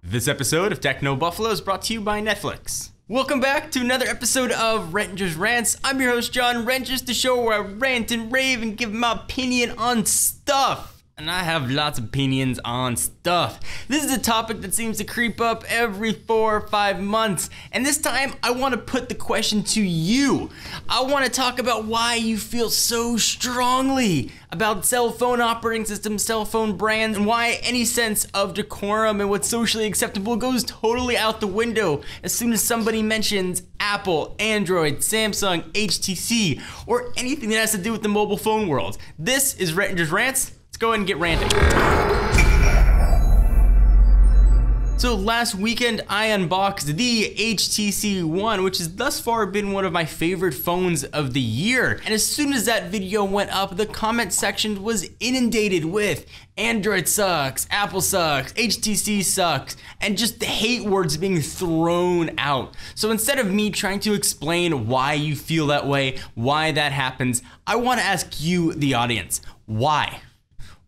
This episode of Techno Buffalo is brought to you by Netflix. Welcome back to another episode of Rettinger's Rants. I'm your host, John Renters, the show where I rant and rave and give my opinion on stuff. And I have lots of opinions on stuff. This is a topic that seems to creep up every 4 or 5 months. And this time, I want to put the question to you. I want to talk about why you feel so strongly about cell phone operating systems, cell phone brands, and why any sense of decorum and what's socially acceptable goes totally out the window as soon as somebody mentions Apple, Android, Samsung, HTC, or anything that has to do with the mobile phone world. This is Rettinger's Rants. Let's go ahead and get ranting. So last weekend I unboxed the HTC One, which has thus far been one of my favorite phones of the year. And as soon as that video went up, the comment section was inundated with Android sucks, Apple sucks, HTC sucks, and just the hate words being thrown out. So instead of me trying to explain why you feel that way, why that happens, I want to ask you, the audience, why?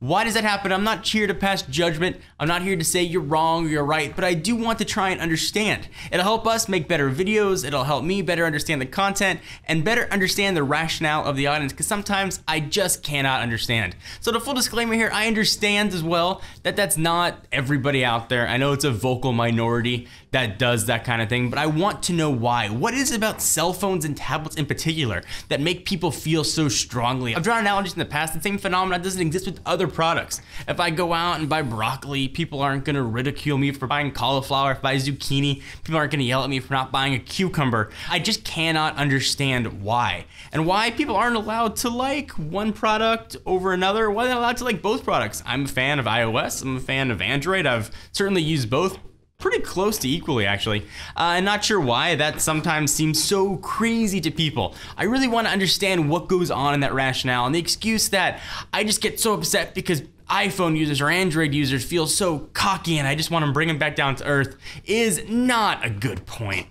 Why does that happen? I'm not here to pass judgment. I'm not here to say you're wrong or you're right, but I do want to try and understand. It'll help us make better videos. It'll help me better understand the content and better understand the rationale of the audience, because sometimes I just cannot understand. So the full disclaimer here, I understand as well that that's not everybody out there. I know it's a vocal minority that does that kind of thing, but I want to know why. What is it about cell phones and tablets in particular that make people feel so strongly? I've drawn analogies in the past. The same phenomenon doesn't exist with other products. If I go out and buy broccoli, people aren't gonna ridicule me for buying cauliflower. If I buy zucchini, people aren't gonna yell at me for not buying a cucumber. I just cannot understand why. And why people aren't allowed to like one product over another. Why they're allowed to like both products. I'm a fan of iOS, I'm a fan of Android. I've certainly used both pretty close to equally, actually. I'm not sure why that sometimes seems so crazy to people. I really want to understand what goes on in that rationale, and the excuse that I just get so upset because iPhone users or Android users feel so cocky and I just want to bring them back down to earth is not a good point.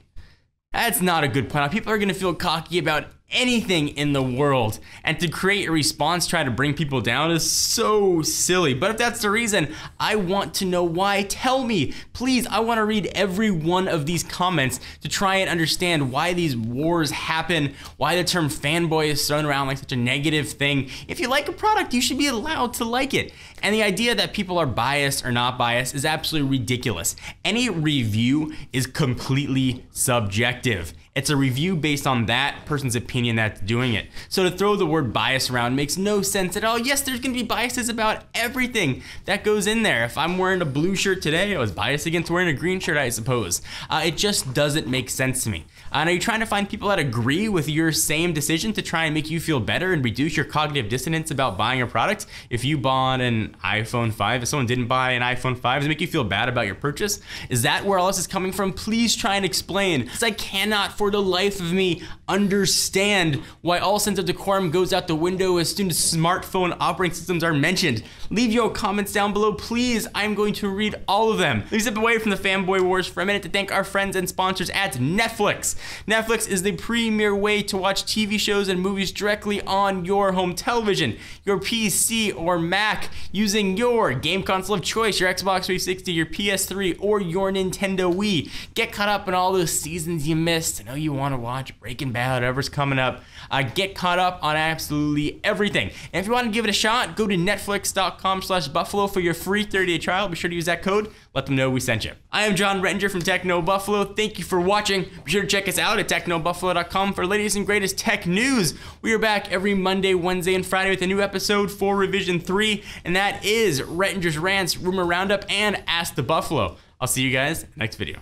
That's not a good point. People are going to feel cocky about anything in the world, and to create a response try to bring people down is so silly. But if that's the reason, I want to know why. Tell me, please. I want to read every one of these comments to try and understand why these wars happen, why the term fanboy is thrown around like such a negative thing. If you like a product, you should be allowed to like it. And the idea that people are biased or not biased is absolutely ridiculous. Any review is completely subjective. It's a review based on that person's opinion that's doing it. So to throw the word bias around makes no sense at all. Yes, there's gonna be biases about everything that goes in there. If I'm wearing a blue shirt today, I was biased against wearing a green shirt, I suppose. It just doesn't make sense to me. And are you trying to find people that agree with your same decision to try and make you feel better and reduce your cognitive dissonance about buying a product? If you bought an iPhone 5, if someone didn't buy an iPhone 5, does it make you feel bad about your purchase? Is that where all this is coming from? Please try and explain, because I cannot for the life of me understand why all sense of decorum goes out the window as soon as smartphone operating systems are mentioned. Leave your comments down below, please. I'm going to read all of them. Let me step away from the fanboy wars for a minute to thank our friends and sponsors at Netflix. Netflix is the premier way to watch TV shows and movies directly on your home television, your PC or Mac, using your game console of choice, your Xbox 360, your PS3, or your Nintendo Wii. Get caught up on all those seasons you missed. I know you want to watch Breaking Bad, whatever's coming up. Get caught up on absolutely everything. And if you want to give it a shot, go to netflix.com/buffalo for your free 30-day trial. Be sure to use that code. Let them know we sent you. I am John Rettinger from Techno Buffalo. Thank you for watching. Be sure to check us out at technobuffalo.com for latest and greatest tech news. We are back every Monday, Wednesday, and Friday with a new episode for Revision 3, and that is Rettinger's Rants, Rumor Roundup, and Ask the Buffalo. I'll see you guys next video.